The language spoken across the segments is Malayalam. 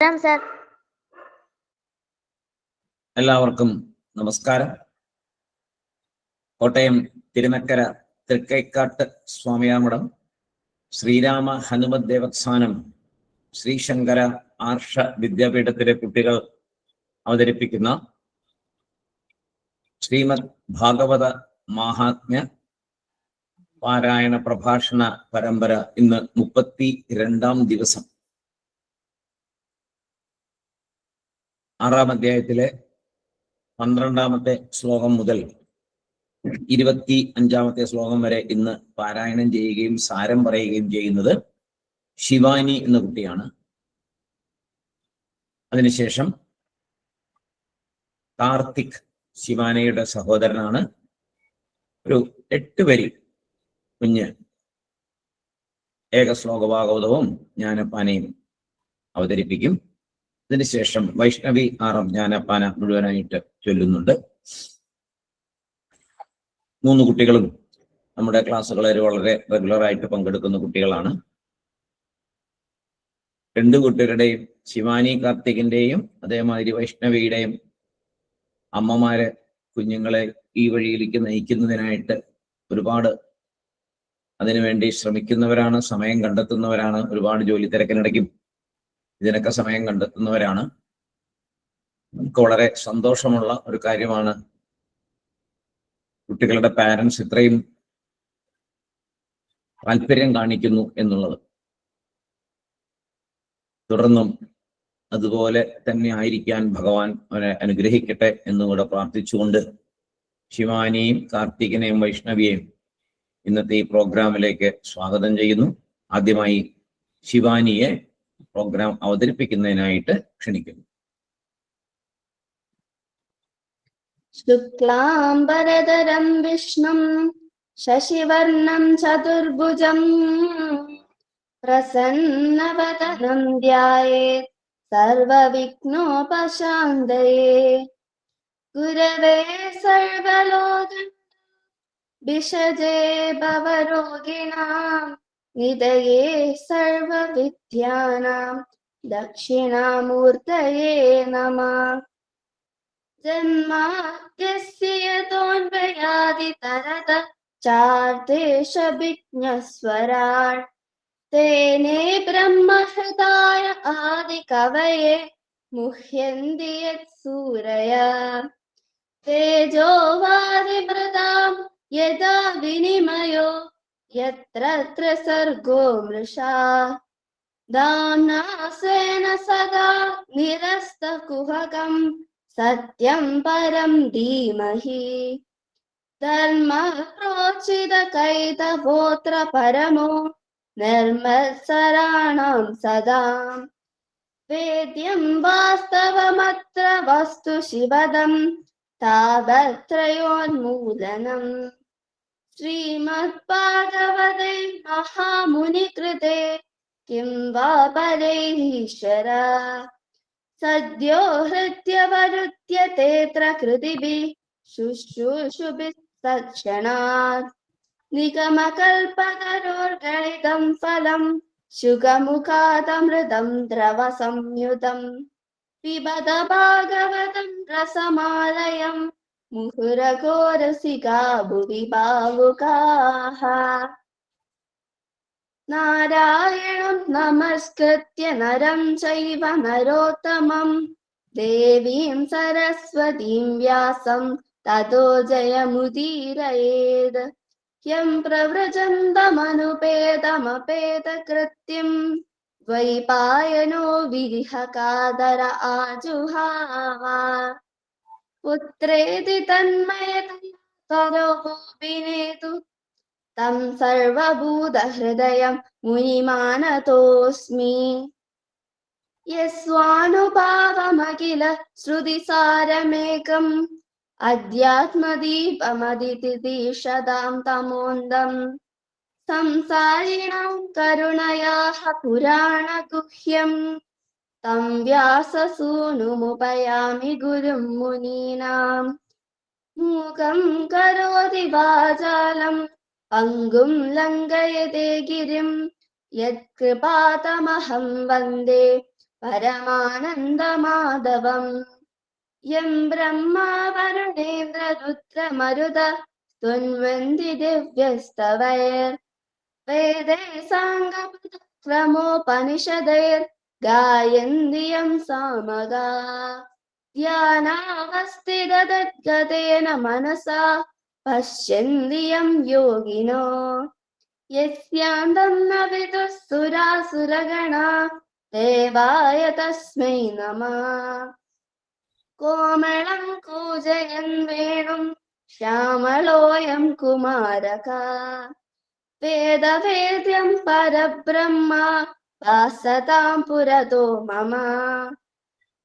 സർ. എല്ലാവർക്കും നമസ്കാരം. കോട്ടയം തിരുനക്കര തൃക്കൈക്കാട്ട് സ്വാമിയാമഠം ശ്രീരാമ ഹനുമത് ദേവസ്ഥാനം ശ്രീശങ്കര ആർഷ വിദ്യാപീഠത്തിലെ കുട്ടികൾ അവതരിപ്പിക്കുന്ന ശ്രീമദ് ഭാഗവത മാഹാത്മ്യ പാരായണ പ്രഭാഷണ പരമ്പര ഇന്ന് 32ാം ദിവസം. 6ാം അധ്യായത്തിലെ 12ാമത്തെ ശ്ലോകം മുതൽ 25ാമത്തെ ശ്ലോകം വരെ ഇന്ന് പാരായണം ചെയ്യുകയും സാരം പറയുകയും ചെയ്യുന്നത് ശിവാനി എന്ന കുട്ടിയാണ്. അതിനുശേഷം കാർത്തിക് ശിവാനിയുടെ സഹോദരനാണ്. ഒരു 8 വരി കുഞ്ഞ് ഏകശ്ലോക ഭാഗവതവും ജ്ഞാനപ്പാനയും അവതരിപ്പിക്കും. അതിനുശേഷം വൈഷ്ണവി ആറും ജ്ഞാനപ്പാന മുഴുവനായിട്ട് ചൊല്ലുന്നുണ്ട്. 3 കുട്ടികളും നമ്മുടെ ക്ലാസ്സുകളിൽ വളരെ റെഗുലറായിട്ട് പങ്കെടുക്കുന്ന കുട്ടികളാണ്. 2 കുട്ടികളുടെയും ശിവാനി കാർത്തികിന്റെയും അതേമാതിരി വൈഷ്ണവിയുടെയും അമ്മമാരെ കുഞ്ഞുങ്ങളെ ഈ വഴിയിലേക്ക് നയിക്കുന്നതിനായിട്ട് ഒരുപാട് അതിനുവേണ്ടി ശ്രമിക്കുന്നവരാണ്, സമയം കണ്ടെത്തുന്നവരാണ്. ഒരുപാട് ജോലി തിരക്കിനിടയ്ക്കും ഇതിനൊക്കെ സമയം കണ്ടെത്തുന്നവരാണ്. നമുക്ക് വളരെ സന്തോഷമുള്ള ഒരു കാര്യമാണ് കുട്ടികളുടെ പാരൻസ് ഇത്രയും താല്പര്യം കാണിക്കുന്നു എന്നുള്ളത്. തുടർന്നും അതുപോലെ തന്നെ ആയിരിക്കാൻ ഭഗവാൻ അവരെ അനുഗ്രഹിക്കട്ടെ എന്നുകൂടെ പ്രാർത്ഥിച്ചുകൊണ്ട് ശിവാനിയും കാർത്തികിനെയും വൈഷ്ണവിയെയും ഇന്നത്തെ ഈ പ്രോഗ്രാമിലേക്ക് സ്വാഗതം ചെയ്യുന്നു. ആദ്യമായി ശിവാനിയെ പ്രോഗ്രാം അവതരിപ്പിക്കുന്നതിനായിട്ട് ക്ഷണിക്കുന്നു. ശുക്ലാംബരധരം വിഷ്ണും ശശിവർണം ചതുർഭുജം പ്രസന്നവദനം ധ്യായേത് സർവവിഘ്നോപശാന്തയേ. ഗുരവേ സർവലോക വിഷജേ ഭവരോഗിണാം നിധയേ സർവവിദ്യാനാം ദക്ഷിണാമൂർത്തയേ നമഃ. ജന്മാദ്യസ്യ യതോന്വയാദിതരത ചാർത്തേഷഭിജ്ഞസ്വരാട് തേനേ ബ്രഹ്മഹൃദായ ആദികവയേ മുഹ്യന്തി യത്സൂരയാ. തേജോ വാരിമൃതാം യഥാ വിനിമയോ യത്ര ത്രിസർഗോ മൃഷാ. ദാമ്നാ സ്വേന സദാ നിരസ്തകുഹകം സത്യം പരം ധീമഹി. ധർമ്മഃ പ്രോചിതകൈതവോത്ര പരമോ നിർമ്മത്സരാണാം സദാ. വേദ്യം വാസ്തവമത്ര വസ്തു ശിവദം താപത്രയോന്മൂലനം. ശ്രീമദ്ഭാഗവതേ മഹാമുനികൃതേ കിം വാ പരൈരീശ്വരാ. സദ്യോ ഹൃദ്യവരുദ്ധ്യതേത്ര കൃതിഭിः ശുശ്രൂഷുഭിः തത്ക്ഷണാത്. നിഗമകൽപതരോർഗളിതം ഫലം ശുകമുഖാദമൃതം ദ്രവസംയുതം. പിബത ഭാഗവതം രസമാലയം മുഹുരഗോ രസികാ ഭുവി ഭാവുകാഃ. നാരായണം നമസ്കൃത്യ നരം ചൈവ നരോത്തമം ദേവീം സരസ്വതീം വ്യാസം തതോ ജയമുദീരയേത്. യം പ്രവ്രജന്തമനുപേതമപേതകൃത്യം ദ്വൈപായനോ വിരിഹകാദര ആജുഹാവ. പുത്രേതി തന്മയതരോ തം സർവഭൂതഹൃദയം മുനിമാനതോസ്മി. യസ്വാനുഭാവമഖില ശ്രുതിസാരമേകം അധ്യാത്മദീപമദിതിദീക്ഷതാം തമോന്തം. സംസാരിണാം കരുണയാഃ പുരാണഗുഹ്യം തം വ്യാസസൂനുമുപയാമി ഗുരും മുനീനാം. മൂകം കരോതി വാചാലം പങ്കും ലംഘയതേ ഗിരിം യത്കൃപാതമഹം വന്ദേ परमानन्दमाधवम् यं ब्रह्मा वरुणेन्द्ररुद्रमरुत स्तुन्वन्ति दिव्यस्तवैर्वेदैः साङ्गपदक्रमोपनिषदैर्गायन्ति यं सामगा ध्यानावस्थिततद्गतेन मनसा पश्यन्ति यं योगिनो यस्यान्तं न विदुः सुरासुरगणा देवाय तस्मै नमः कोमलं कूजयन् वेणुं श्यामलोऽयं कुमारका वेदवेद्यं परब्रह्मा भासतां पुरतो मम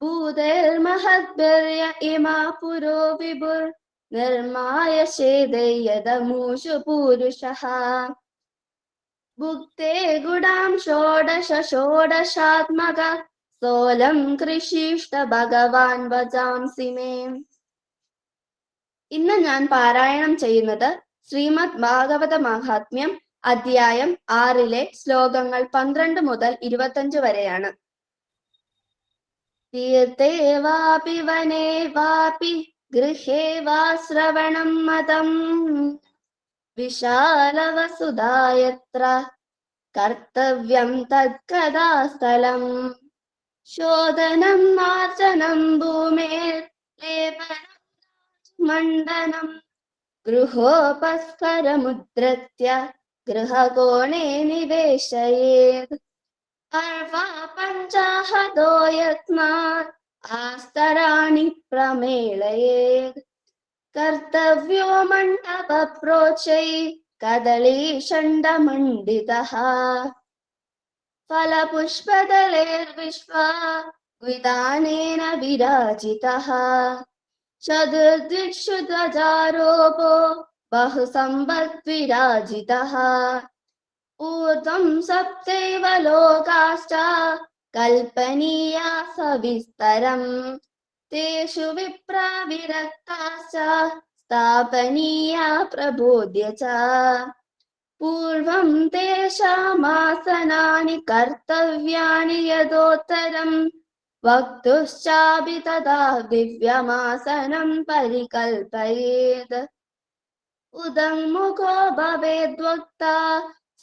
भूतेर्महद्भिर्य इमा पुरो विभुर्निर्माय चेदै यदमूषु पूरुषः भुक्ते गुडां षोडश षोडशात्मक सोलं കൃഷിഷ്ട ഭഗവാൻ വചാംസി മേ. ഇന്ന് ഞാൻ പാരായണം ചെയ്യുന്നത് ശ്രീമദ് ഭാഗവത മഹാത്മ്യം അധ്യായം 6 ശ്ലോകങ്ങൾ 12 മുതൽ 25 വരെയാണ്. തീർത്ഥേ വാപി വനേ വാപി ഗൃഹേ വാ ശ്രവണം മതം വിശാലവസുധായത്ര കർത്തവ്യം തത്കഥാ സ്ഥലം ശോധനം മാർജനം ഭൂമേർലേപനം മണ്ഡനം ഗൃഹോപസ്കരമുദ്രത്യ ഗൃഹകോണേ നിവേശയേത് അർവാ പഞ്ചാഹതോ യത്നാത് ആസ്തരാണി പ്രമേളയേത് കർത്തവ്യോ മണ്ഡപപ്രോച്ചൈ കദളീഷണ്ഡമണ്ഡിതഃ ഫലപുഷ്പദളൈർവിശ്വാ വിതാനേന വിരാജിതഃ ചതുർദിക്ഷു ധ്വജാരോപോ ബഹുസമ്പദ്വിരാജിതഃ ഊർധ്വം സപ്തൈവ ലോകാശ്ച കൽപ്പനീയാ സവിസ്തരം തേഷു വിപ്രാ വിരക്താശ്ച സ്ഥാപനീയാ പ്രബോധ്യ ച പൂർവം തേഷാമാസനാനി കർത്തവ്യാനി യഥോത്തരം വക്തുശ്ചാപി തഥാ ദിവ്യമാസനം പരികൽപ്പയേത് ഉദങ്മുഖോ ഭവേദ്വക്താ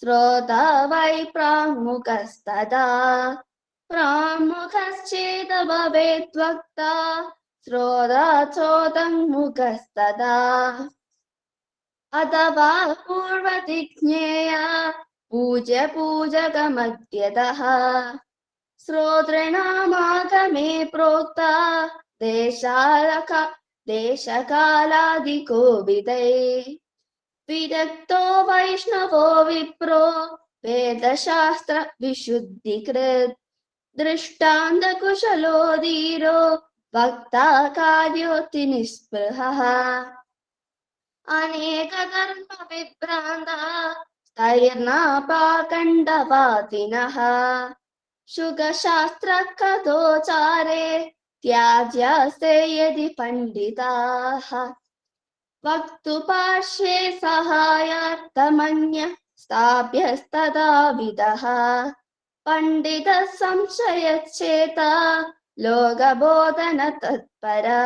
ശ്രോതാ വൈ പ്രാങ്മുഖസ്തഥാ പ്രാങ്മുഖശ്ചേത് ഭവേദ്വക്താ ശ്രോതാ ചോദങ്മുഖസ്തഥാ അഥവാ പൂർവതിജ്ഞേയാ പൂജ്യ പൂജകമദ്യതഃ ശ്രോതൃണാമാഗമേ പ്രോക്താ ദേശകാലാദികോ വിദൈഃ വിരക്തോ വൈഷ്ണവോ വിപ്രോ വേദശാസ്ത്ര വിശുദ്ധികൃത് ദൃഷ്ടാന്തകുശലോ ധീരോ വക്താ കാര്യോത്തി നിസ്പൃഹഃ അനേകകർമ്മ വിഭ്രാന്ത സ്ഥൈർനാപാകണ്ഡവാദിനഃ ശുഗശാസ്ത്രകഥോചാരേ ത്യാജ്യാസ്തേ യദി പണ്ഡിതാഃ വക്തുപാർശ്വേ സഹായാർത്ഥമന്യ സ്ഥാപ്യസ്തഥാവിദഃ പണ്ഡിതഃ സംശയച്ഛേതാ ലോകബോധന തത്പരാ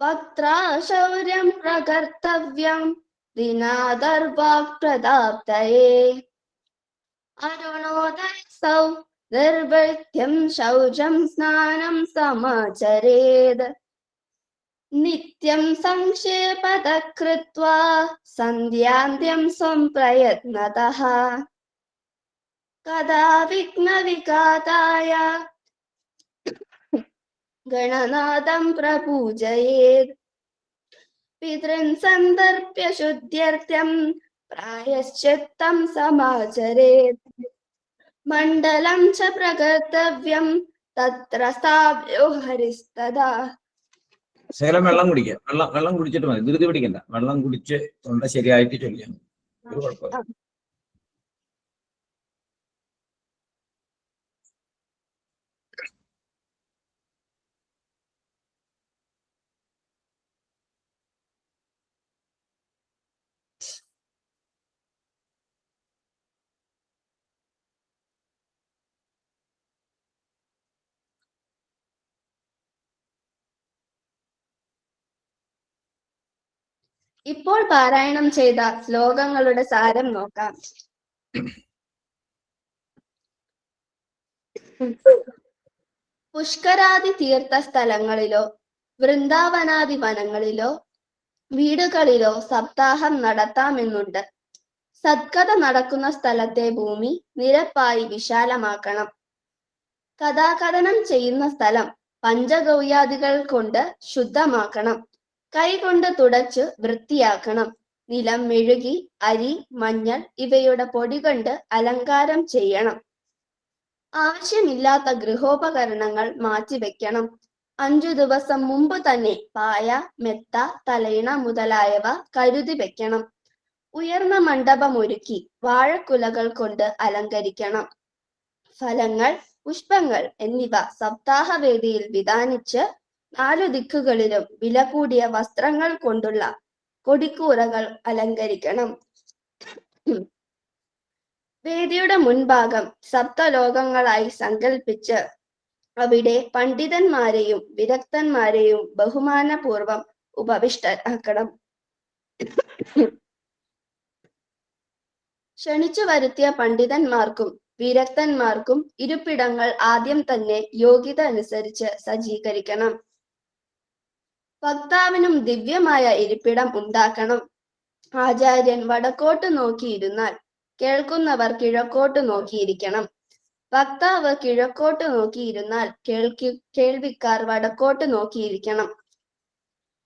വക്ത്രാ ശൗര്യം പ്രകർത്തവ്യം ദിനാദർവാക് പ്രദാപ്തയേ അരുണോദയസൗ നിർവൃത്യം ശൗചം സ്നാനം സമാചരേത് നിത്യം സംക്ഷേപതഃ കൃത്വാ സന്ധ്യാന്ത്യം സ്വം പ്രയത്നതഃ കഥാ വിഘ്നവിഘാതായ ഗണനാഥം പ്രപൂജയേത് പിതॄൻ സന്ദർഭ്യ ശുദ്ധ്യർത്ഥം പ്രായശ്ചിത്തം സമാചരേത് മണ്ഡലം ച പ്രകർത്തവ്യം തത്ര സ്ഥാപ്യോ ഹരിസ്തദാ. ശകലം വെള്ളം കുടിക്കുക. വെള്ളം കുടിച്ചിട്ട് മതി, ധൃതി പിടിക്കണ്ട. വെള്ളം കുടിച്ച് തൊണ്ട ശരിയായിട്ട് ചൊല്ലിയാൽ ഒരു കുഴപ്പമില്ല. ഇപ്പോൾ പാരായണം ചെയ്ത ശ്ലോകങ്ങളുടെ സാരം നോക്കാം. പുഷ്കരാദി തീർത്ഥ സ്ഥലങ്ങളിലോ വൃന്ദാവനാദി വനങ്ങളിലോ വീടുകളിലോ സപ്താഹം നടത്താമെന്നുണ്ട്. സത്കഥ നടക്കുന്ന സ്ഥലത്തെ ഭൂമി നിരപ്പായി വിശാലമാക്കണം. കഥാകഥനം ചെയ്യുന്ന സ്ഥലം പഞ്ചഗവ്യാദികൾ കൊണ്ട് ശുദ്ധമാക്കണം. കൈകൊണ്ട് തുടച്ച് വൃത്തിയാക്കണം. നിലം മെഴുകി അരി, മഞ്ഞൾ ഇവയുടെ പൊടി കൊണ്ട് അലങ്കാരം ചെയ്യണം. ആവശ്യമില്ലാത്ത ഗൃഹോപകരണങ്ങൾ മാറ്റിവെക്കണം. 5 ദിവസം മുമ്പ് തന്നെ പായ, മെത്ത, തലയിണ മുതലായവ കരുതി വെക്കണം. ഉയർന്ന മണ്ഡപം ഒരുക്കി വാഴക്കുലകൾ കൊണ്ട് അലങ്കരിക്കണം. ഫലങ്ങൾ, പുഷ്പങ്ങൾ എന്നിവ സപ്താഹവേദിയിൽ വിതാനിച്ച് 4 ദിക്കുകളിലും വില കൂടിയ വസ്ത്രങ്ങൾ കൊണ്ടുള്ള കൊടിക്കൂറകൾ അലങ്കരിക്കണം. വേദിയുടെ മുൻഭാഗം സപ്തലോകങ്ങളായി സങ്കൽപ്പിച്ച് അവിടെ പണ്ഡിതന്മാരെയും വിദഗ്ധന്മാരെയും ബഹുമാനപൂർവം ഉപവിഷ്ടരാക്കണം. ക്ഷണിച്ചു വരുത്തിയ പണ്ഡിതന്മാർക്കും വിദഗ്ധന്മാർക്കും ഇരിപ്പിടങ്ങൾ ആദ്യം തന്നെ യോഗ്യത അനുസരിച്ച് സജ്ജീകരിക്കണം. വക്താവിനും ദിവ്യമായ ഇരിപ്പിടം ഉണ്ടാക്കണം. ആചാര്യൻ വടക്കോട്ട് നോക്കിയിരുന്നാൽ കേൾക്കുന്നവർ കിഴക്കോട്ട് നോക്കിയിരിക്കണം. വക്താവ് കിഴക്കോട്ട് നോക്കിയിരുന്നാൽ കേൾവിക്കാർ വടക്കോട്ട് നോക്കിയിരിക്കണം.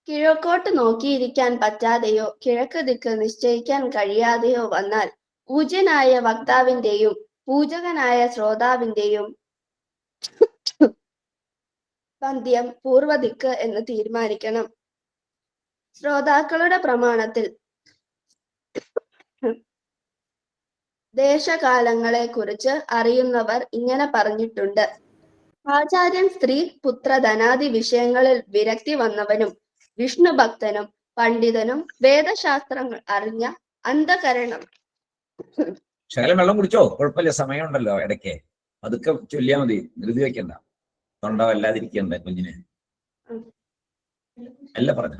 കിഴക്കോട്ട് നോക്കിയിരിക്കാൻ പറ്റാതെയോ കിഴക്ക് ദിക്ക് നിശ്ചയിക്കാൻ കഴിയാതെയോ വന്നാൽ പൂജ്യനായ വക്താവിന്റെയും പൂജകനായ ശ്രോതാവിന്റെയും പന്ത്യം പൂർവദിക്ക് എന്ന് തീരുമാനിക്കണം. ശ്രോതാക്കളുടെ പ്രമാണത്തിൽ ദേശകാലങ്ങളെ കുറിച്ച് അറിയുന്നവർ ഇങ്ങനെ പറഞ്ഞിട്ടുണ്ട്. ആചാര്യൻ സ്ത്രീ പുത്ര ധനാദി വിഷയങ്ങളിൽ വിരക്തി വന്നവനും വിഷ്ണു ഭക്തനും പണ്ഡിതനും വേദശാസ്ത്രങ്ങൾ അറിഞ്ഞ അന്ധകരണം. ശകലം വെള്ളം കുടിച്ചോ, കുഴപ്പമില്ല, സമയമുണ്ടല്ലോ ഇടയ്ക്ക്. അതൊക്കെ ചൊല്ലിയാ മതി, ധൃതി വെക്കണ്ട, തൊണ്ട വല്ലാതിരിക്കണ്ട കുഞ്ഞിന്. അല്ല പറഞ്ഞ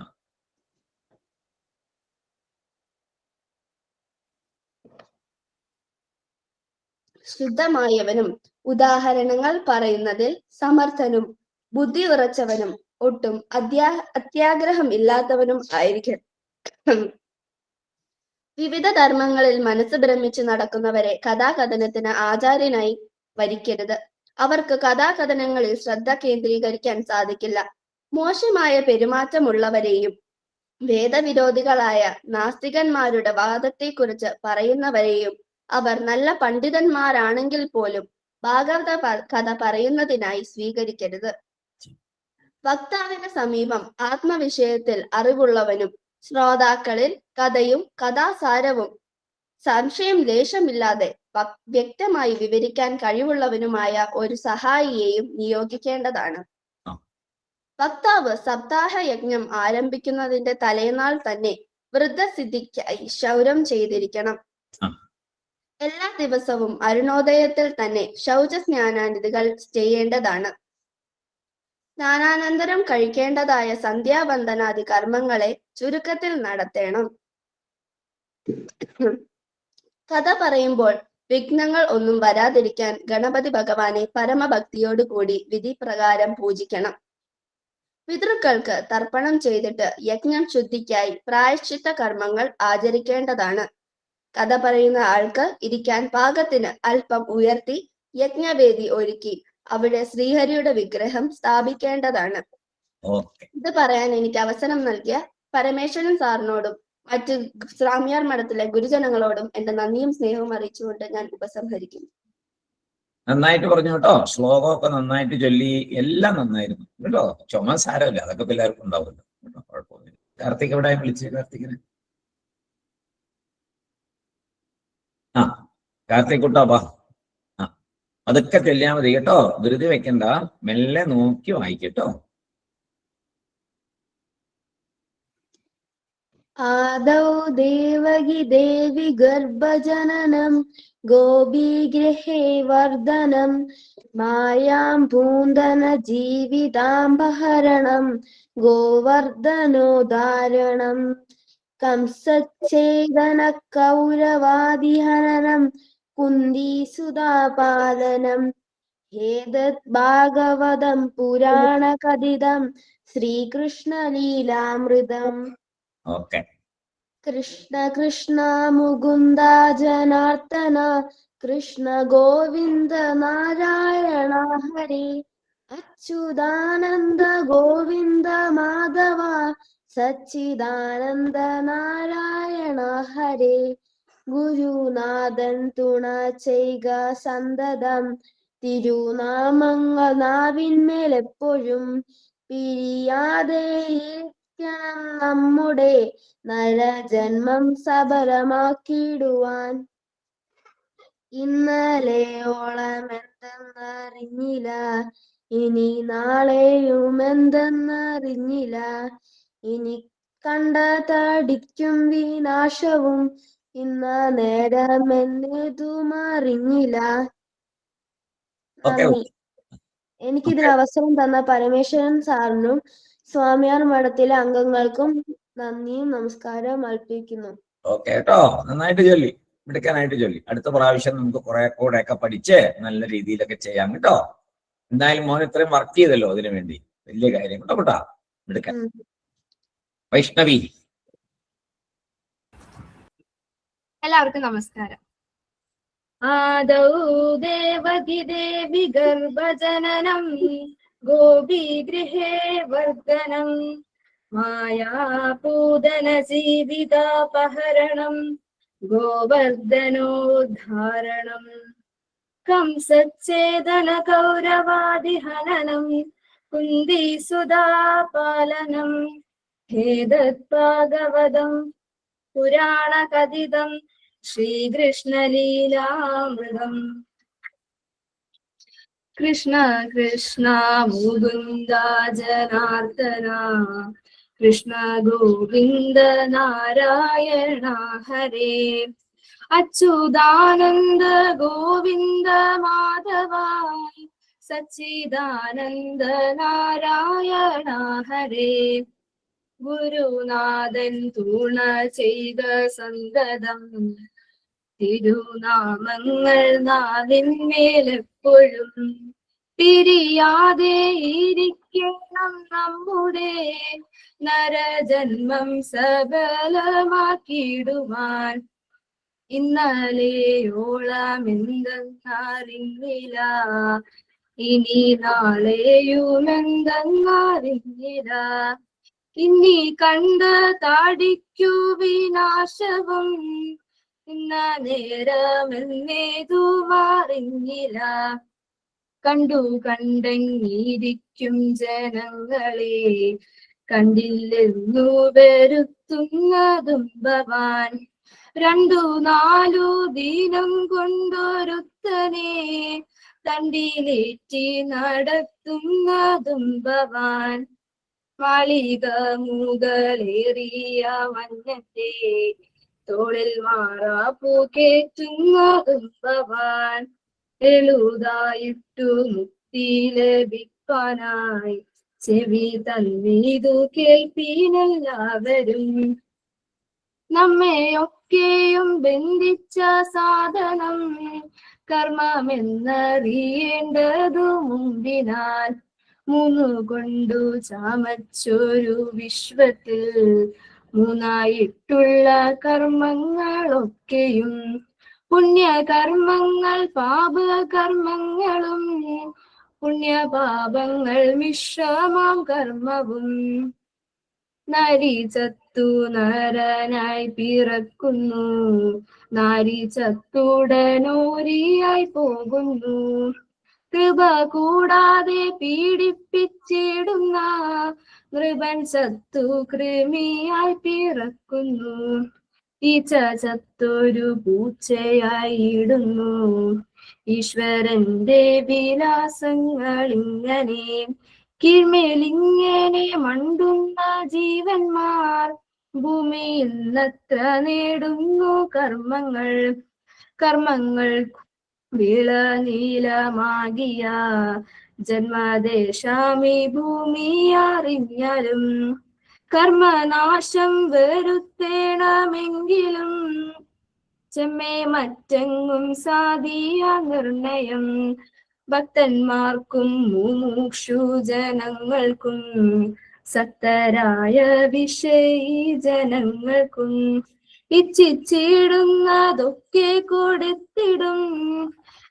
ശുദ്ധമായവനും ഉദാഹരണങ്ങൾ പറയുന്നതിൽ സമർത്ഥനും ബുദ്ധി ഉറച്ചവനും ഒട്ടും അത്യാഗ്രഹം ഇല്ലാത്തവനും ആയിരിക്കും. വിവിധ ധർമ്മങ്ങളിൽ മനസ്സ് ഭ്രമിച്ച് നടക്കുന്നവരെ കഥാകഥനത്തിന് ആചാര്യനായി വരിക്കരുത്. അവർക്ക് കഥാകഥനങ്ങളിൽ ശ്രദ്ധ കേന്ദ്രീകരിക്കാൻ സാധിക്കില്ല. മോശമായ പെരുമാറ്റമുള്ളവരെയും വേദവിരോധികളായ നാസ്തികന്മാരുടെ വാദത്തെക്കുറിച്ച് പറയുന്നവരെയും അവർ നല്ല പണ്ഡിതന്മാരാണെങ്കിൽ പോലും ഭാഗവത കഥ പറയുന്നതിനായി സ്വീകരിക്കരുത്. വക്താവിന് സമീപം ആത്മവിഷയത്തിൽ അറിവുള്ളവനും ശ്രോതാക്കളിൽ കഥയും കഥാസാരവും സംശയം ലേശമില്ലാതെ വ്യക്തമായി വിവരിക്കാൻ കഴിവുള്ളവനുമായ ഒരു സഹായിയെയും നിയോഗിക്കേണ്ടതാണ്. വക്താവ് സപ്താഹ യജ്ഞം ആരംഭിക്കുന്നതിന്റെ തലേനാൾ തന്നെ വൃദ്ധസിദ്ധിക്കായി ക്ഷൗരം ചെയ്തിരിക്കണം. എല്ലാ ദിവസവും അരുണോദയത്തിൽ തന്നെ ശൗച സ്നാനാദികൾ ചെയ്യേണ്ടതാണ്. സ്നാനാനന്തരം കഴിക്കേണ്ടതായ സന്ധ്യാവന്ദനാദി കർമ്മങ്ങളെ ചുരുക്കത്തിൽ നടത്തണം. കഥ പറയുമ്പോൾ വിഘ്നങ്ങൾ ഒന്നും വരാതിരിക്കാൻ ഗണപതി ഭഗവാനെ പരമഭക്തിയോടുകൂടി വിധി പ്രകാരം പൂജിക്കണം. പിതൃക്കൾക്ക് തർപ്പണം ചെയ്തിട്ട് യജ്ഞം ശുദ്ധിക്കായി പ്രായശ്ചിത്ത കർമ്മങ്ങൾ ആചരിക്കേണ്ടതാണ്. കഥ പറയുന്ന ആൾക്ക് ഇരിക്കാൻ പാകത്തിന് അല്പം ഉയർത്തി യജ്ഞവേദി ഒരുക്കി അവിടെ ശ്രീഹരിയുടെ വിഗ്രഹം സ്ഥാപിക്കേണ്ടതാണ്. ഇത് പറയാൻ എനിക്ക് അവസരം നൽകിയ പരമേശ്വരൻ സാറിനോടും മറ്റ് സ്വാമിയാർ മഠത്തിലെ ഗുരുജനങ്ങളോടും എന്റെ നന്ദിയും സ്നേഹവും അറിയിച്ചുകൊണ്ട് ഞാൻ ഉപസംഹരിക്കുന്നു. നന്നായിട്ട് പറഞ്ഞു കേട്ടോ. ശ്ലോകമൊക്കെ നന്നായിട്ട് ചൊല്ലി, എല്ലാം നന്നായിരുന്നു കേട്ടോ. ചുമ സാരമില്ല, അതൊക്കെ എല്ലാവർക്കും ഉണ്ടാവുമല്ലോ കേട്ടോ, കുഴപ്പമൊന്നുമില്ല. കാർത്തിക് എവിടെ വിളിച്ച്? കാർത്തികിന് കാർത്തിക് കുട്ടാ വാ. അതൊക്കെ ചൊല്ലിയാൽ മതി കേട്ടോ, ധൃതി വെക്കണ്ട, മെല്ലെ നോക്കി വായിക്കട്ടോ. ആദൗ ദേവകി ദേവി ഗർഭജനനം ഗോപീഗൃഹേ വർദ്ധനം മായാം പൂന്തന ജീവിതാംബഹരണം ഗോവർദ്ധനോദാരണം कंसच्छेदन कौरवादिहननं कुन्दीसुतापालनं एतत् भागवतं पुराणकथितं श्रीकृष्णलीलामृतम्. ഓക്കെ. कृष्ण कृष्ण मुकुन्द जनार्दन कृष्ण गोविन्द नारायण हरे अच्युतानन्द गोविन्द माधव सच्चिदानन्द नारायण हरे ഗുരുനാഥൻ തുണ ചെയ്യുക സന്തതം തിരുനാമങ്ങൾ നാവിന്മേൽ എപ്പോഴും പിരിയാതെ ഇരിക്കണം നമ്മുടെ നരജന്മം സഫലമാക്കിയിടുവാൻ. ഇന്നലെയോളം എന്തെന്നറിഞ്ഞില്ല, ഇനി നാളെയും എന്തെന്നറിഞ്ഞില്ല, ഇനി കണ്ടതടിക്കും വിനാശവും ഇന്ന നേരം എന്നതും അറിഞ്ഞില്ല. ഓക്കെ. നന്ദി. എനിക്കിതിന് അവസരം തന്ന പരമേശ്വരൻ സാറിനും സ്വാമിയാർ മഠത്തിലെ അംഗങ്ങൾക്കും നന്ദിയും നമസ്കാരവും അർപ്പിക്കുന്നു. ഓക്കെ കേട്ടോ, നന്നായിട്ട് ചൊല്ലി, മിടുക്കാനായിട്ട് ചൊല്ലി. അടുത്ത പ്രാവശ്യം നമുക്ക് കുറെ കൂടെ ഒക്കെ പഠിച്ച് നല്ല രീതിയിലൊക്കെ ചെയ്യാം കേട്ടോ. എന്തായാലും മോൻ ഇത്രയും വർക്ക് ചെയ്തല്ലോ അതിനു വേണ്ടി, വലിയ കാര്യം കേട്ടോ കേട്ടാ, മിടുക്കൻ. വൈഷ്ണവി. എല്ലാവർക്കും നമസ്കാരം. ആദൗ ദേവകി ദേവി ഗർഭജനനം ഗോപീഗൃഹേ വർദ്ധനം മായാപൂതന ജീവിതാപഹരണം ഗോവർദ്ധനോദ്ധാരണം कंसच्छेदन कौरवादिहननं कुन्दीसुतापालनं हेदद्भागवतं पुराणकथितं श्रीकृष्णलीलामृतम्. कृष्ण कृष्ण मुकुन्द जनार्दन कृष्ण गोविन्द नारायण हरे अच्युतानन्द गोविन्द माधव सच्चिदानन्द नारायण हरे ഗുരുനാഥൻ തുണ ചെയ്ത സന്തതം തിരുനാമങ്ങൾ നാവിന്മേലെപ്പോഴും പിരിയാതെ ഇരിക്കണം നമ്മുടെ നരജന്മം സഫലമാക്കിയിടുവാൻ. ഇന്നലെയോളം എന്തെന്നറിഞ്ഞില്ല, ഇനി നാളെയും എന്തെന്നറിഞ്ഞില്ല, ഇനി കണ്ട താടിക്കു വിനാശവും ഇന്ന നേരമെന്നേതും അറിഞ്ഞില്ല. കണ്ടു കണ്ടെങ്ങിയിരിക്കും ജനങ്ങളെ, കണ്ടില്ലെന്നു വരുത്തുന്നതും ഭവാൻ. 2-4 ദിനം കൊണ്ടൊരുത്തനെ തണ്ടിലേറ്റി നടത്തുന്നതും ഭവാൻ. മാളിക മുതലേറിയ മഞ്ഞത്തെ തോളിൽ മാറാപ്പൂ കേറ്റുന്നതും ഭവാൻ. എളുതായിട്ടു മുക്തി ലഭിക്കാനായി ചെവി തന്നീതു കേൾപ്പീനെല്ലാവരും. നമ്മെയൊക്കെയും ബന്ധിച്ച സാധനം കർമ്മമെന്നറിയേണ്ടതു മുമ്പിനാൽ. 3 കൊണ്ടു ചാമച്ചൊരു വിശ്വത്തിൽ 3ആയിട്ടുള്ള കർമ്മങ്ങളൊക്കെയും പുണ്യകർമ്മങ്ങൾ പാപകർമ്മങ്ങളും പുണ്യപാപങ്ങൾ മിശ്രമാം കർമ്മവും. നരി ചത്തു നരനായി പിറക്കുന്നു, നാരി ചത്തുടനോരിയായി പോകുന്നു. കൃപ കൂടാതെ പീഡിപ്പിച്ചിടുന്ന നൃപൻ ചത്തു കൃമിയായി പിറക്കുന്നു. ഈച്ച ചത്തൊരു പൂച്ചയായിടുന്നു. ഈശ്വരന്റെ വിലാസങ്ങളിങ്ങനെ കീഴ്മേലിങ്ങനെ മണ്ടുന്ന ജീവന്മാർ ഭൂമിയിൽ നത്ര നേടുന്നു കർമ്മങ്ങൾ. കർമ്മങ്ങൾ വിളനീലമാകിയ ജന്മദേശാമി ഭൂമി അറിഞ്ഞാലും കർമ്മനാശം വരുത്തേണമെങ്കിലും ചെമ്മേ മറ്റെങ്ങും സാധിയ നിർണയം. ഭക്തന്മാർക്കും മുമുക്ഷു ജനങ്ങൾക്കും സത്തരായ വിഷയി ജനങ്ങൾക്കും ഇച്ഛിച്ചിടുന്നതൊക്കെ കൊടുത്തിടും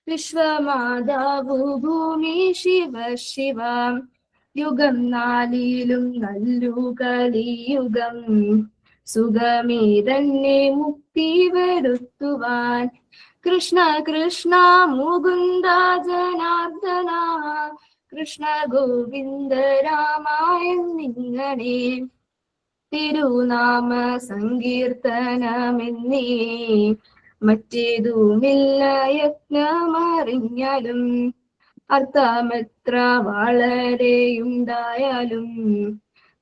വിശ്വമാതാവു ഭൂമി ശിവ ശിവ. യുഗം 4 നല്ലു കലിയുഗം സുഖമേ തന്നെ മുക്തി വരുത്തുവാൻ. കൃഷ്ണ കൃഷ്ണ മുകുന്ദ ജനാർദ്ദന കൃഷ്ണ ഗോവിന്ദ രാമായെന്നിങ്ങനെ തിരുനാമ സങ്കീർത്തനമെന്നേ മറ്റേതുമില്ല യത്നമറിഞ്ഞാലും. അർത്ഥമെത്ര വളരെയുണ്ടായാലും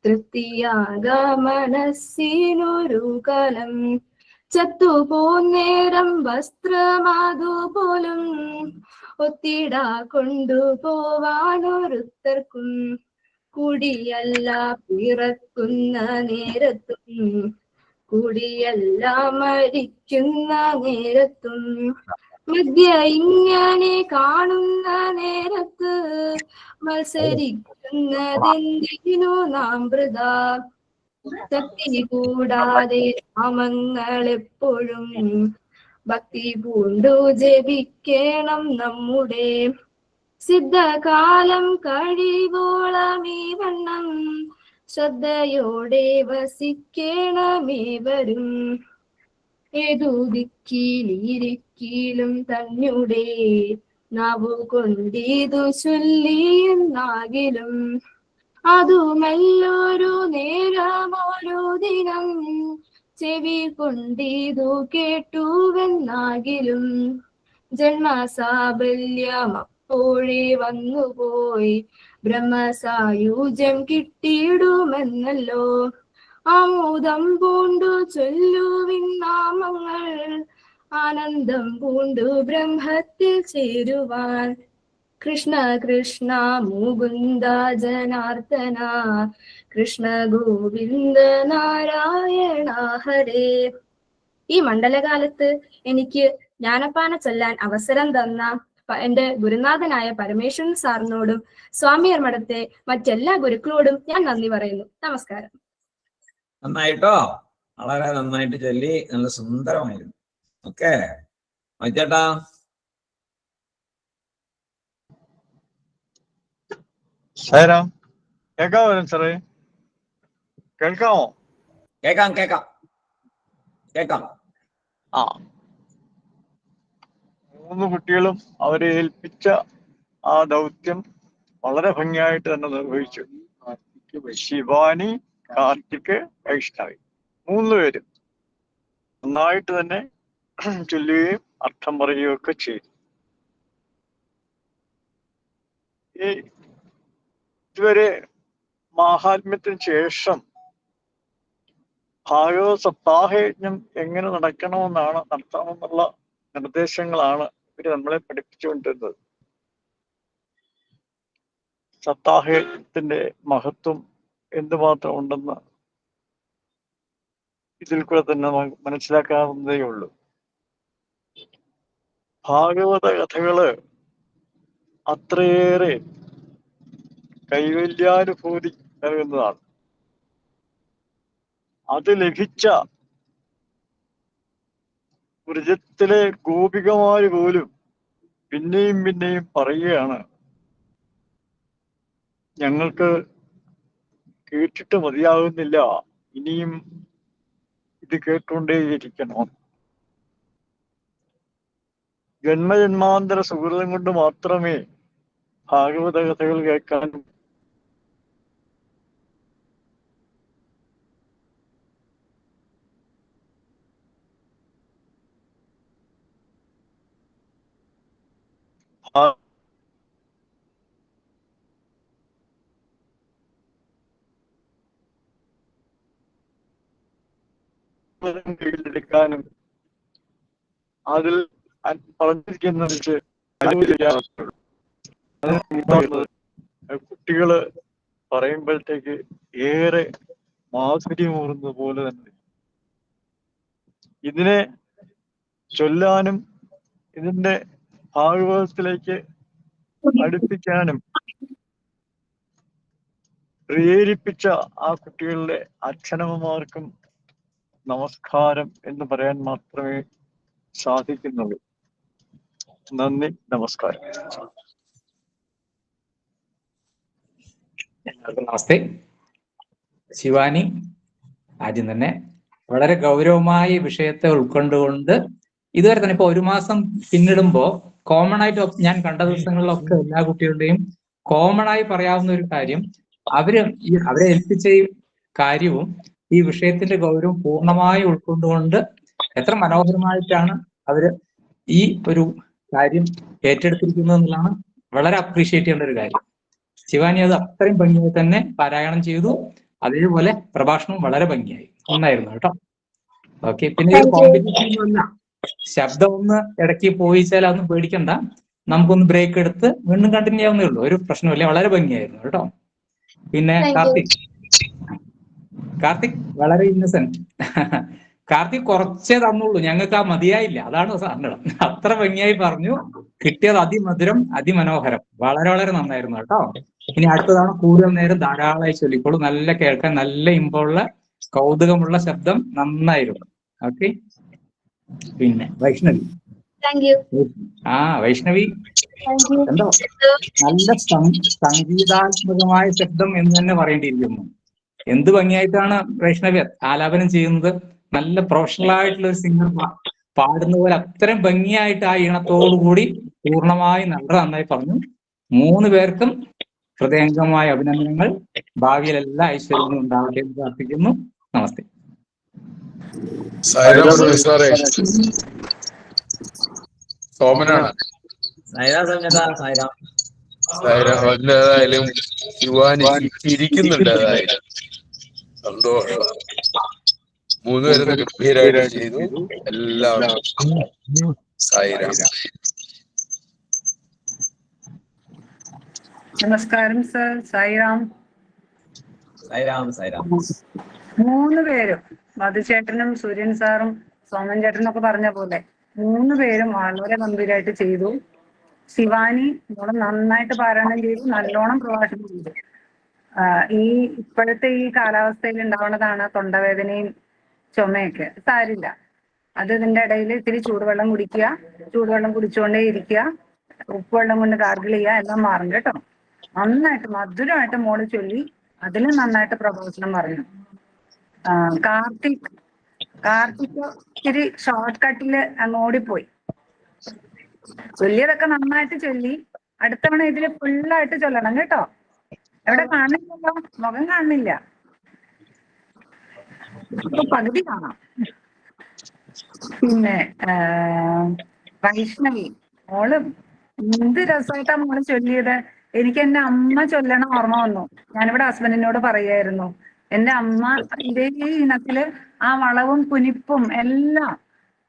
തൃപ്തിയാക മനസ്സിനൊരു കലം. ചത്തുപോന്നേരം വസ്ത്രമാതുപോലും ഒത്തിടാ കൊണ്ടുപോവാനൊരുത്തർക്കും കുടിയല്ല പിറക്കുന്ന നേരത്തും കുടിയല്ല മരിക്കുന്ന നേരത്തും മധ്യ ഇങ്ങനെ കാണുന്ന നേരത്ത് മത്സരിക്കുന്നതെന്തിനു നാം വൃഥാ. ശക്തി കൂടാതെ നാമങ്ങൾ എപ്പോഴും ഭക്തി പൂണ്ടു ജപിക്കണം നമ്മുടെ. സിദ്ധകാലം കഴിവോളമീ വണ്ണം ശ്രദ്ധയോടെ വസിക്കണമേവരും. ഏതു ദിക്കിലിരിക്കിലും തന്നെ നാവു കൊണ്ടിതു ചൊല്ലിയെന്നാകിലും അതുമല്ലൊരു നേരമൊരു ദിനം ചെവി കൊണ്ടിതു കേട്ടുവെന്നാകിലും. ജന്മസാബല്യം അപ്പോഴേ വന്നുപോയി ബ്രഹ്മസായുജ്യം കിട്ടിയിടുമെന്നല്ലോ. ആമോദം പൂണ്ടു ചൊല്ലുവിൻ നാമങ്ങൾ ആനന്ദം പൂണ്ടു ബ്രഹ്മത്തിൽ ചേരുവാൻ. കൃഷ്ണ കൃഷ്ണ മുകുന്ദ ജനാർദ്ദന കൃഷ്ണ ഗോവിന്ദ നാരായണ ഹരേ. ഈ മണ്ഡലകാലത്ത് എനിക്ക് ജ്ഞാനപ്പാന ചൊല്ലാൻ അവസരം തന്ന എന്റെ ഗുരുനാഥനായ പരമേശ്വരൻ സാറിനോടും സ്വാമിയർ മഠത്തെ മറ്റെല്ലാ ഗുരുക്കളോടും ഞാൻ നന്ദി പറയുന്നു. നമസ്കാരം. നന്നായിട്ടോ, വളരെ നന്നായിട്ട് ചൊല്ലി, നല്ല സുന്ദരമായിരുന്നു. ഓക്കെ ചേട്ടാ. സാറാം കേൾക്കാമോ സാറേ? കേൾക്കാമോ? കേക്കാം കേക്കാം കേക്കാം. ആ, 3 കുട്ടികളും അവരെ ഏൽപ്പിച്ച ആ ദൗത്യം വളരെ ഭംഗിയായിട്ട് തന്നെ നിർവഹിച്ചു. ശിവാനി, കാർത്തിക്, വൈഷ്ണവി 3 പേരും നന്നായിട്ട് തന്നെ ചൊല്ലുകയും അർത്ഥം പറയുകയും ഒക്കെ ചെയ്തു. ഈ ഇതുവരെ മാഹാത്മ്യത്തിന് ശേഷം ഭാഗവത സപ്താഹയജ്ഞം എങ്ങനെ നടത്തണമെന്നുള്ള നിർദ്ദേശങ്ങളാണ് ഇവര് നമ്മളെ പഠിപ്പിച്ചുകൊണ്ടിരുന്നത്. സപ്താഹയജ്ഞത്തിന്റെ മഹത്വം എന്തുമാത്രം ഉണ്ടെന്ന് ഇതിൽ കൂടെ തന്നെ നമുക്ക് മനസ്സിലാക്കാവുന്നതേ ഉള്ളൂ. ഭാഗവത കഥകള് അത്രയേറെ കൈവല്യാനുഭൂതി നൽകുന്നതാണ്. അത് ലഭിച്ച വ്രജത്തിലെ ഗോപികമാര് പോലും പിന്നെയും പിന്നെയും പറയുകയാണ്, ഞങ്ങൾക്ക് കേട്ടിട്ട് മതിയാകുന്നില്ല, ഇനിയും ഇത് കേട്ടുകൊണ്ടേയിരിക്കണം. ജന്മജന്മാന്തര സുഹൃതം കൊണ്ട് മാത്രമേ ഭാഗവത കഥകൾ കേൾക്കാനും കീഴിലെടുക്കാനും അതിൽ പറഞ്ഞിരിക്കുന്ന കുട്ടികള് പറയുമ്പോഴത്തേക്ക് ഏറെ മാധുര്യമൂറുന്നത് പോലെ തന്നെ ഇതിനെ ചൊല്ലാനും ഇതിന്റെ ഭാഗവതത്തിലേക്ക് അടുപ്പിക്കാനും പ്രേരിപ്പിച്ച ആ കുട്ടികളുടെ അച്ഛനമ്മമാർക്കും നമസ്കാരം എന്ന് പറയാൻ മാത്രമേ സാധിക്കുന്നുള്ളൂ. നന്ദി, നമസ്കാരം. നമസ്തേ. ശിവാനി ആദ്യം തന്നെ വളരെ ഗൗരവമായ ഈ വിഷയത്തെ ഉൾക്കൊണ്ടുകൊണ്ട് ഇതുവരെ തന്നെ ഇപ്പൊ 1 മാസം പിന്നിടുമ്പോ കോമൺ ആയിട്ട് ഞാൻ കണ്ട ദിവസങ്ങളിലൊക്കെ എല്ലാ കുട്ടികളുടെയും കോമൺ ആയി പറയാവുന്ന ഒരു കാര്യം, അവരെ ഏൽപ്പിച്ച ഈ കാര്യവും ഈ വിഷയത്തിന്റെ ഗൗരവം പൂർണ്ണമായി ഉൾക്കൊണ്ടുകൊണ്ട് എത്ര മനോഹരമായിട്ടാണ് അവര് ഈ ഒരു കാര്യം ഏറ്റെടുത്തിരിക്കുന്നത് എന്നുള്ളതാണ് വളരെ അപ്രീഷിയേറ്റ് ചെയ്യേണ്ട ഒരു കാര്യം. ശിവാനി അത് അത്രയും ഭംഗിയായി തന്നെ പാരായണം ചെയ്തു. അതേപോലെ പ്രഭാഷണവും വളരെ ഭംഗിയായി, നന്നായിരുന്നു കേട്ടോ. ഓക്കെ, പിന്നെ ഇത് കോമ്പറ്റീഷൻ അല്ല, ശബ്ദം ഒന്ന് ഇടയ്ക്ക് പോയിച്ചാൽ അതൊന്നും പേടിക്കണ്ട, നമുക്കൊന്ന് ബ്രേക്ക് എടുത്ത് വീണ്ടും കണ്ടിന്യൂ ചെയ്യാവുന്നേ ഉള്ളൂ, ഒരു പ്രശ്നമില്ല. വളരെ ഭംഗിയായിരുന്നു കേട്ടോ. പിന്നെ കാർത്തിക് വളരെ ഇന്നസെന്റ്. കാർത്തിക് കുറച്ചേ തന്നുള്ളൂ, ഞങ്ങൾക്ക് ആ മതിയായില്ല, അതാണ് സങ്കടം. അത്ര ഭംഗിയായി പറഞ്ഞു, കിട്ടിയത് അതിമധുരം, അതിമനോഹരം, വളരെ വളരെ നന്നായിരുന്നു കേട്ടോ. ഇനി അടുത്തതാണ് കൂടുതൽ നേരം ധാരാളമായി ചൊല്ലിക്കോളൂ, നല്ല കേൾക്കാൻ നല്ല ഇമ്പമുള്ള കൗതുകമുള്ള ശബ്ദം, നന്നായിരുന്നു. ഓക്കെ. പിന്നെ വൈഷ്ണവി. വൈഷ്ണവി എന്തോ നല്ല സംഗീതാത്മകമായ ശബ്ദം എന്ന് തന്നെ പറയേണ്ടിയിരിക്കുന്നു. എന്ത് ഭംഗിയായിട്ടാണ് വൈഷ്ണവി ആലാപനം ചെയ്യുന്നത്. നല്ല പ്രൊഫഷണൽ ആയിട്ടുള്ള ഒരു സിംഗർ പാടുന്ന പോലെ അത്രയും ഭംഗിയായിട്ട് ആ ഈണത്തോടുകൂടി പൂർണ്ണമായി നന്നായി പറഞ്ഞു. 3 പേർക്കും ഹൃദയംഗമായ അഭിനന്ദനങ്ങൾ. ഭാവിയിൽ എല്ലാ ഐശ്വര്യങ്ങളും ഉണ്ടാവട്ടെ എന്ന് പ്രാർത്ഥിക്കുന്നു. നമസ്തേ. സോമനാണ്. എന്തായാലും ശിവാനി ചിരിക്കുന്നുണ്ട്, അതായത് സന്തോഷം. 3 പേരും ഗംഭീരമായിട്ട് ചെയ്തു. എല്ലാവർക്കും സായിരാം. നമസ്കാരം സർ. സായിറാം. 3 പേരും, മധുചേട്ടനും സൂര്യൻ സാറും സോമൻ ചേട്ടനും ഒക്കെ പറഞ്ഞ പോലെ 3 പേരും വളരെ ഗംഭീരമായിട്ട് ചെയ്തു. ശിവാനി നന്നായിട്ട് പാരായണം ചെയ്തു, നല്ലോണം പ്രഭാഷണം ചെയ്തു. ഈ ഇപ്പോഴത്തെ ഈ കാലാവസ്ഥയിൽ ഉണ്ടാവുന്നതാണ് തൊണ്ടവേദനയും ചുമയൊക്കെ. സാരില്ല, അത് ഇതിന്റെ ഇടയിൽ ഇത്തിരി ചൂടുവെള്ളം കുടിക്കുക, ചൂടുവെള്ളം കുടിച്ചുകൊണ്ടേ ഇരിക്കുക, ഉപ്പുവെള്ളം കൊണ്ട് ഗാർഗിൾ ചെയ്യുക, എല്ലാം മാറും കേട്ടോ. നന്നായിട്ട് മധുരമായിട്ട് മോള് ചൊല്ലി, അതിലും നന്നായിട്ട് പ്രഭാഷണം പറഞ്ഞു. കാർത്തിക് ഇത്തിരി ഷോർട്ട് കട്ടില് അങ്ങ് ഓടിപ്പോയി. ചൊല്ലിയതൊക്കെ നന്നായിട്ട് ചൊല്ലി. അടുത്തവണ ഇതില് ഫുള്ളായിട്ട് ചൊല്ലണം കേട്ടോ. എവിടെ കാണുന്നില്ലല്ലോ, മുഖം കാണുന്നില്ല, പകുതി കാണാം. പിന്നെ വൈഷ്ണവി മോള് എന്ത് രസമായിട്ടാ മോള് ചൊല്ലിയത്. എനിക്ക് എന്റെ അമ്മ ചൊല്ലണ ഓർമ്മ വന്നു. ഞാനിവിടെ ഹസ്ബൻഡിനോട് പറയായിരുന്നു, എന്റെ അമ്മ ഇതേ ഇനത്തില് ആ വളവും കുനിപ്പും എല്ലാം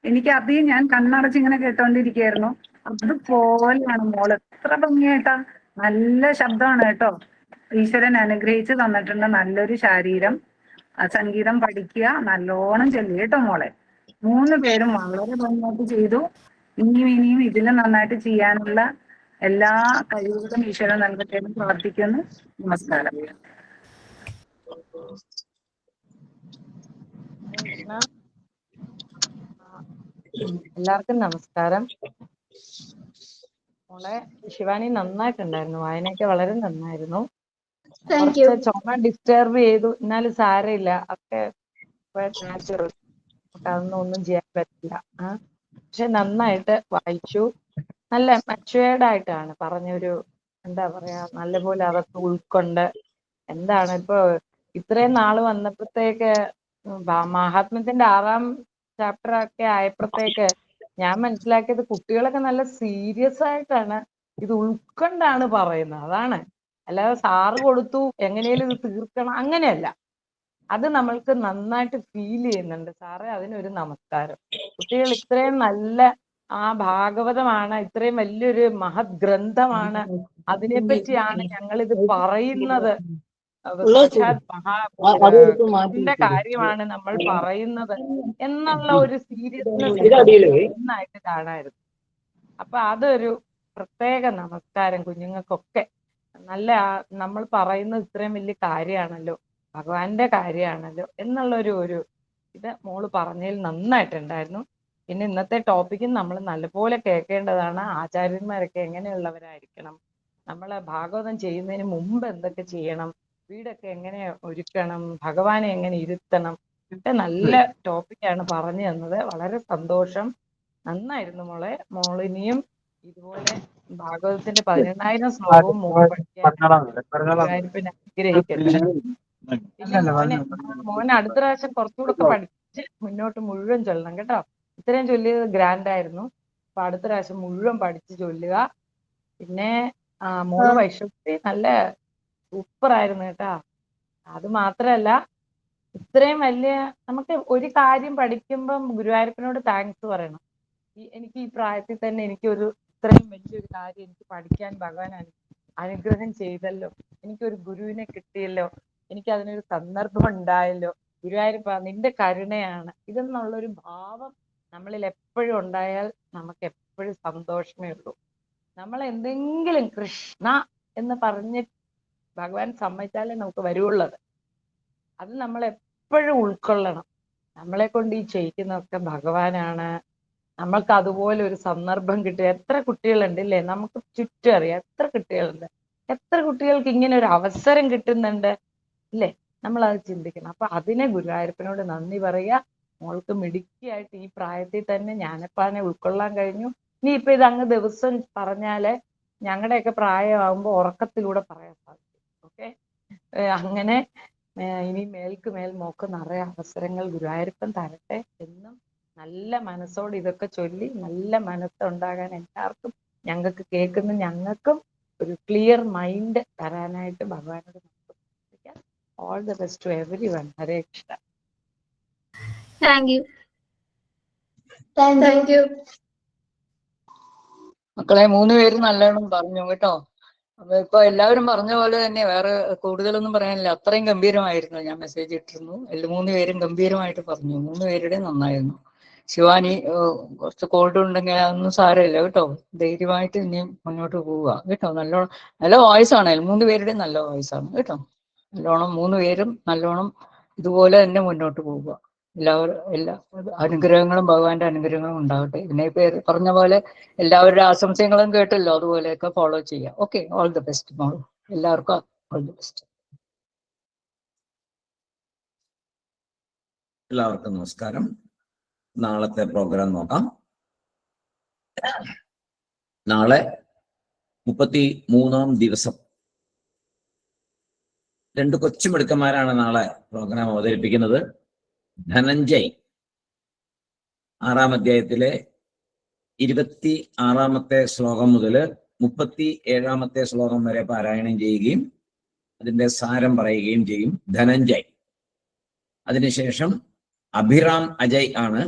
എനിക്ക് അധികം ഞാൻ കണ്ണടച്ച് ഇങ്ങനെ കേട്ടോണ്ടിരിക്കുകയായിരുന്നു. അതുപോലെയാണ് മോള്. എത്ര ഭംഗിയായിട്ടാ, നല്ല ശബ്ദമാണ് കേട്ടോ. ഈശ്വരൻ അനുഗ്രഹിച്ച് തന്നിട്ടുണ്ട് നല്ലൊരു ശരീരം. സംഗീതം പഠിക്കുക, നല്ലോണം ചൊല്ലി കേട്ടോ മോളെ. 3 പേരും വളരെ ഭംഗിയായിട്ട് ചെയ്തു. ഇനിയും ഇതിലും നന്നായിട്ട് ചെയ്യാനുള്ള എല്ലാ കഴിവുകളും ഈശ്വരൻ നൽകട്ടെ എന്ന് പ്രാർത്ഥിക്കുന്നു. നമസ്കാരം. എല്ലാവർക്കും നമസ്കാരം. മോളെ ശിവാനി നന്നായിട്ടുണ്ടായിരുന്നു, വായനയൊക്കെ വളരെ നന്നായിരുന്നു. കുറച്ച് ചുമ ഡിസ്റ്റർബ് ചെയ്തു, എന്നാലും സാരമില്ല, ഒക്കെ നാച്ചുറൽ, അതൊന്നും ഒന്നും ചെയ്യാൻ പറ്റില്ല. പക്ഷെ നന്നായിട്ട് വായിച്ചു, നല്ല മച്ചുവേർഡ് ആയിട്ടാണ് പറഞ്ഞൊരു, എന്താ പറയാ, നല്ലപോലെ അതൊക്കെ ഉൾക്കൊണ്ട്. എന്താണ് ഇപ്പൊ ഇത്രയും നാള് വന്നപ്പോഴത്തേക്ക് മഹാത്മ്യത്തിന്റെ 6ാം ചാപ്റ്റർ ഒക്കെ ആയപ്പോഴത്തേക്ക് ഞാൻ മനസ്സിലാക്കിയത് കുട്ടികളൊക്കെ നല്ല സീരിയസ് ആയിട്ടാണ് ഇത് ഉൾക്കൊണ്ടാണ് പറയുന്നത്. അതാണ്, അല്ലാതെ സാറ് കൊടുത്തു എങ്ങനെയും ഇത് തീർക്കണം അങ്ങനെയല്ല. അത് നമ്മൾക്ക് നന്നായിട്ട് ഫീൽ ചെയ്യുന്നുണ്ട്. സാറേ, അതിനൊരു നമസ്കാരം. കുട്ടികൾ ഇത്രയും നല്ല ആ ഭാഗവതമാണ്, ഇത്രയും വലിയൊരു മഹത് ഗ്രന്ഥമാണ്, അതിനെപ്പറ്റിയാണ് ഞങ്ങളിത് പറയുന്നത്. സാക്ഷാത് കൃഷ്ണന്റെ കാര്യമാണ് നമ്മൾ പറയുന്നത് എന്നുള്ള ഒരു സീരിയസ്നെസ് നന്നായിട്ട് കാണായിരുന്നു. അപ്പൊ അതൊരു പ്രത്യേക നമസ്കാരം കുഞ്ഞുങ്ങൾക്കൊക്കെ. നല്ല നമ്മൾ പറയുന്നത് ഇത്രയും വലിയ കാര്യമാണല്ലോ, ഭഗവാന്റെ കാര്യമാണല്ലോ എന്നുള്ള ഇത് മോള് പറഞ്ഞതിൽ നന്നായിട്ടുണ്ടായിരുന്നു. പിന്നെ ഇന്നത്തെ ടോപ്പിക്കും നമ്മൾ നല്ലപോലെ കേൾക്കേണ്ടതാണ്. ആചാര്യന്മാരൊക്കെ എങ്ങനെയുള്ളവരായിരിക്കണം, നമ്മൾ ഭാഗവതം ചെയ്യുന്നതിന് മുമ്പ് എന്തൊക്കെ ചെയ്യണം, വീടൊക്കെ എങ്ങനെ ഒരുക്കണം, ഭഗവാനെ എങ്ങനെ ഇരുത്തണം, ഒക്കെ നല്ല ടോപ്പിക്കാണ് പറഞ്ഞു തന്നത്. വളരെ സന്തോഷം. നന്നായിരുന്നു മോളെ. മോളിനിയും ഇതുപോലെ ഭാഗവതത്തിന്റെ 18,000 ശ്ലോകവും മോള് പഠിക്കാൻ അനുഗ്രഹിക്കട്ടെ. പിന്നെ മോനെ അടുത്ത പ്രാവശ്യം കുറച്ചുകൂടെ ഒക്കെ പഠിച്ച് മുന്നോട്ട് മുഴുവൻ ചൊല്ലണം കേട്ടോ. ഇത്രയും ചൊല്ലിയത് ഗ്രാൻഡ് ആയിരുന്നു. അപ്പൊ അടുത്ത പ്രാവശ്യം മുഴുവൻ പഠിച്ച് ചൊല്ലുക. പിന്നെ മോള് വൈഷ്ണവി നല്ല സൂപ്പർ ആയിരുന്നു കേട്ടാ. അത് മാത്രല്ല, ഇത്രയും വലിയ നമുക്ക് ഒരു കാര്യം പഠിക്കുമ്പം ഗുരുവായൂരപ്പനോട് താങ്ക്സ് പറയണം. എനിക്ക് ഈ പ്രായത്തിൽ തന്നെ എനിക്കൊരു ഇത്രയും വലിയൊരു കാര്യം എനിക്ക് പഠിക്കാൻ ഭഗവാൻ അനുഗ്രഹം ചെയ്തല്ലോ, എനിക്കൊരു ഗുരുവിനെ കിട്ടിയല്ലോ, എനിക്ക് അതിനൊരു സന്ദർഭം ഉണ്ടായല്ലോ, ഗുരുവായൂരപ്പ നിന്റെ കരുണയാണ് ഇതെന്നുള്ളൊരു ഭാവം നമ്മളിൽ എപ്പോഴും ഉണ്ടായാൽ നമുക്ക് എപ്പോഴും സന്തോഷമേ ഉള്ളൂ. നമ്മൾ എന്തെങ്കിലും കൃഷ്ണ എന്ന് പറഞ്ഞ് ഭഗവാൻ സമ്മതിച്ചാലേ നമുക്ക് വരുവുള്ളത്. അത് നമ്മൾ എപ്പോഴും ഉൾക്കൊള്ളണം. നമ്മളെ കൊണ്ട് ഈ ചെയ്യിക്കുന്നതൊക്കെ ഭഗവാനാണ്. നമ്മൾക്ക് അതുപോലെ ഒരു സന്ദർഭം കിട്ടുക. എത്ര കുട്ടികളുണ്ട് ഇല്ലേ, നമുക്ക് ചുറ്റും അറിയാം എത്ര കുട്ടികളുണ്ട്, എത്ര കുട്ടികൾക്ക് ഇങ്ങനെ ഒരു അവസരം കിട്ടുന്നുണ്ട് ഇല്ലേ, നമ്മൾ അത് ചിന്തിക്കണം. അപ്പൊ അതിനെ ഗുരുവായൂരപ്പനോട് നന്ദി പറയുക. മോൾക്ക് മിടുക്കിയായിട്ട് ഈ പ്രായത്തിൽ തന്നെ ജ്ഞാനപ്പാനെ ഉൾക്കൊള്ളാൻ കഴിഞ്ഞു. ഇനി ഇപ്പൊ ഇത് അങ്ങ് ദിവസം പറഞ്ഞാല് ഞങ്ങളുടെയൊക്കെ പ്രായമാകുമ്പോൾ ഉറക്കത്തിലൂടെ പറയാൻ സാധിക്കും. ഓക്കെ, അങ്ങനെ ഇനി മേൽക്ക് മേൽ മോക്ക് നിറയെ അവസരങ്ങൾ ഗുരുവായൂരപ്പൻ തരട്ടെ എന്നും നല്ല മനസ്സോട് ഇതൊക്കെ ചൊല്ലി നല്ല മനസ്സുണ്ടാകാൻ എല്ലാവർക്കും, ഞങ്ങൾക്ക് കേൾക്കുന്ന ഞങ്ങൾക്കും ഒരു ക്ലിയർ മൈൻഡ് തരാനായിട്ട് ഭഗവാനോട് പ്രാർത്ഥിക്കാം. All the best to everyone. Hare Krishna. Thank you. Thank you മക്കളെ. 3 പേര് നല്ലോണം പറഞ്ഞു കേട്ടോ. അപ്പൊ ഇപ്പൊ എല്ലാവരും പറഞ്ഞ പോലെ തന്നെ വേറെ കൂടുതലൊന്നും പറയാനില്ല. അത്രയും ഗംഭീരമായിരുന്നു. ഞാൻ മെസ്സേജ് ഇട്ടിരുന്നു. 3 പേരും ഗംഭീരമായിട്ട് പറഞ്ഞു. 3 പേരുടെ നന്നായിരുന്നു. ശിവാനി കുറച്ച് കോൾഡ് ഉണ്ടെങ്കിൽ അതൊന്നും സാരമില്ല കേട്ടോ. ധൈര്യമായിട്ട് ഇനിയും മുന്നോട്ട് പോവുക കേട്ടോ. നല്ല വോയിസ് ആണ്. 3 പേരുടെയും നല്ല വോയിസ് ആണ് കേട്ടോ. നല്ലോണം 3 പേരും നല്ലോണം ഇതുപോലെ തന്നെ മുന്നോട്ട് പോവുക. എല്ലാ അനുഗ്രഹങ്ങളും ഭഗവാന്റെ അനുഗ്രഹങ്ങളും ഉണ്ടാകട്ടെ. പിന്നെ പേര് പറഞ്ഞ പോലെ എല്ലാവരുടെ ആശംസകളും കേട്ടല്ലോ, അതുപോലെയൊക്കെ ഫോളോ ചെയ്യാം. ഓക്കെ, ഓൾ ദി ബെസ്റ്റ് മോൾ. എല്ലാവർക്കും ഓൾ ദി ബെസ്റ്റ്. എല്ലാവർക്കും നമസ്കാരം. നാളത്തെ പ്രോഗ്രാം നോക്കാം. നാളെ 33-ാം ദിവസം 2 കൊച്ചുമിടുക്കന്മാരാണ് നാളെ പ്രോഗ്രാം അവതരിപ്പിക്കുന്നത്. ധനഞ്ജയ് 6-ാം അധ്യായത്തിലെ 26-ാമത്തെ ശ്ലോകം മുതൽ 37-ാമത്തെ ശ്ലോകം വരെ പാരായണം ചെയ്യുകയും അതിന്റെ സാരം പറയുകയും ചെയ്യും ധനഞ്ജയ്. അതിനുശേഷം അഭിറാം അജയ് ആണ്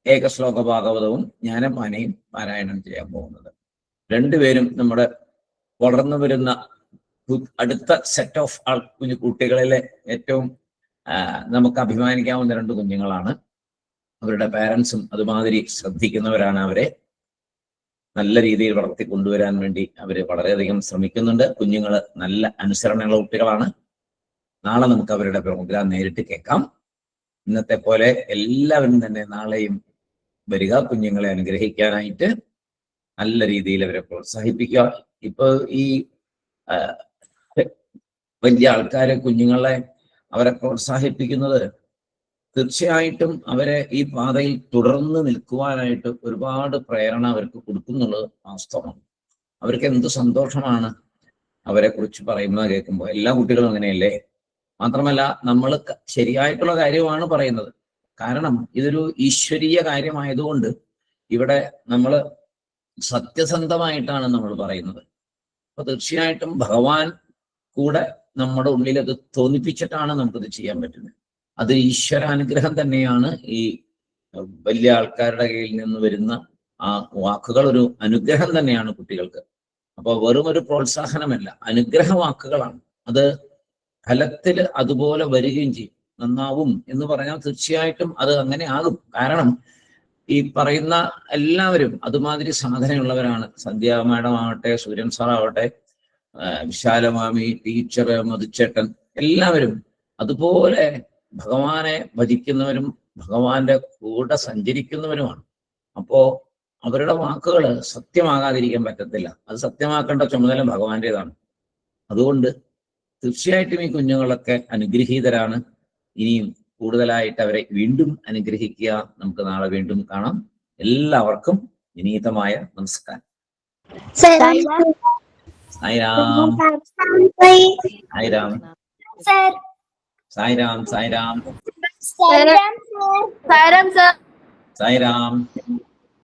ഏകശ്ലോക ഭാഗവതവും ജ്ഞാനപ്പാനയും പാരായണം ചെയ്യാൻ പോകുന്നത്. 2 പേരും നമ്മുടെ വളർന്നു വരുന്ന അടുത്ത സെറ്റ് ഓഫ് കുട്ടികളിലെ ഏറ്റവും നമുക്ക് അഭിമാനിക്കാവുന്ന 2 കുഞ്ഞുങ്ങളാണ്. അവരുടെ പാരൻസും അതുമാതിരി ശ്രദ്ധിക്കുന്നവരാണ്. അവരെ നല്ല രീതിയിൽ വളർത്തി കൊണ്ടുവരാൻ വേണ്ടി അവർ വളരെയധികം ശ്രമിക്കുന്നുണ്ട്. കുഞ്ഞുങ്ങൾ നല്ല അനുസരണയുള്ള കുട്ടികളാണ്. നാളെ നമുക്ക് അവരുടെ പ്രോഗ്രാം നേരിട്ട് കേൾക്കാം. ഇന്നത്തെ പോലെ എല്ലാവരും തന്നെ നാളെയും വരിക, കുഞ്ഞുങ്ങളെ അനുഗ്രഹിക്കാനായിട്ട്. നല്ല രീതിയിൽ അവരെ പ്രോത്സാഹിപ്പിക്കുക. ഇപ്പൊ ഈ വലിയ ആൾക്കാരെ കുഞ്ഞുങ്ങളെ അവരെ പ്രോത്സാഹിപ്പിക്കുന്നത് തീർച്ചയായിട്ടും അവരെ ഈ പാതയിൽ തുടർന്ന് നിൽക്കുവാനായിട്ട് ഒരുപാട് പ്രേരണ അവർക്ക് കൊടുക്കുന്നുള്ളത് വാസ്തവമാണ്. അവർക്ക് എന്ത് സന്തോഷമാണ് അവരെ കുറിച്ച് പറയുന്നത് കേൾക്കുമ്പോൾ. എല്ലാ കുട്ടികളും അങ്ങനെയല്ലേ. മാത്രമല്ല നമ്മൾ ശരിയായിട്ടുള്ള കാര്യമാണ് പറയുന്നത്. കാരണം ഇതൊരു ഈശ്വരീയ കാര്യമായതുകൊണ്ട് ഇവിടെ നമ്മൾ സത്യസന്ധമായിട്ടാണ് നമ്മൾ പറയുന്നത്. അപ്പൊ തീർച്ചയായിട്ടും ഭഗവാൻ കൂടെ നമ്മുടെ ഉള്ളിൽ അത് തോന്നിപ്പിച്ചിട്ടാണ് നമുക്കത് ചെയ്യാൻ പറ്റുന്നത്. അത് ഈശ്വരാനുഗ്രഹം തന്നെയാണ്. ഈ വലിയ ആൾക്കാരുടെ കയ്യിൽ നിന്ന് വരുന്ന ആ വാക്കുകൾ ഒരു അനുഗ്രഹം തന്നെയാണ് കുട്ടികൾക്ക്. അപ്പോൾ വെറും ഒരു പ്രോത്സാഹനമല്ല, അനുഗ്രഹ വാക്കുകളാണ്. അത് ഫലത്തിൽ അതുപോലെ വരികയും ചെയ്യും. നന്നാവും എന്ന് പറഞ്ഞാൽ തീർച്ചയായിട്ടും അത് അങ്ങനെ ആകും. കാരണം ഈ പറയുന്ന എല്ലാവരും അതുമാതിരി സാധനയുള്ളവരാണ്. സന്ധ്യ മാഡം ആവട്ടെ, സൂര്യൻ സാർ ആവട്ടെ, വിശാലമാമി, ടീച്ചർ, മധുച്ചേട്ടൻ, എല്ലാവരും അതുപോലെ ഭഗവാനെ ഭജിക്കുന്നവരും ഭഗവാന്റെ കൂടെ സഞ്ചരിക്കുന്നവരുമാണ്. അപ്പോ അവരുടെ വാക്കുകൾ സത്യമാകാതിരിക്കാൻ പറ്റത്തില്ല. അത് സത്യമാക്കേണ്ട ചുമതല ഭഗവാന്റേതാണ്. അതുകൊണ്ട് തീർച്ചയായിട്ടും ഈ കുഞ്ഞുങ്ങളൊക്കെ അനുഗ്രഹീതരാണ്. ഇനിയും കൂടുതലായിട്ട് അവരെ വീണ്ടും അനുഗ്രഹിക്കുക. നമുക്ക് നാളെ വീണ്ടും കാണാം. എല്ലാവർക്കും വിനീതമായ നമസ്കാരം. സായിരാം, സായിരാം, സായിരാം, സായിരാം, സായിരാം സർ. സായിരാം.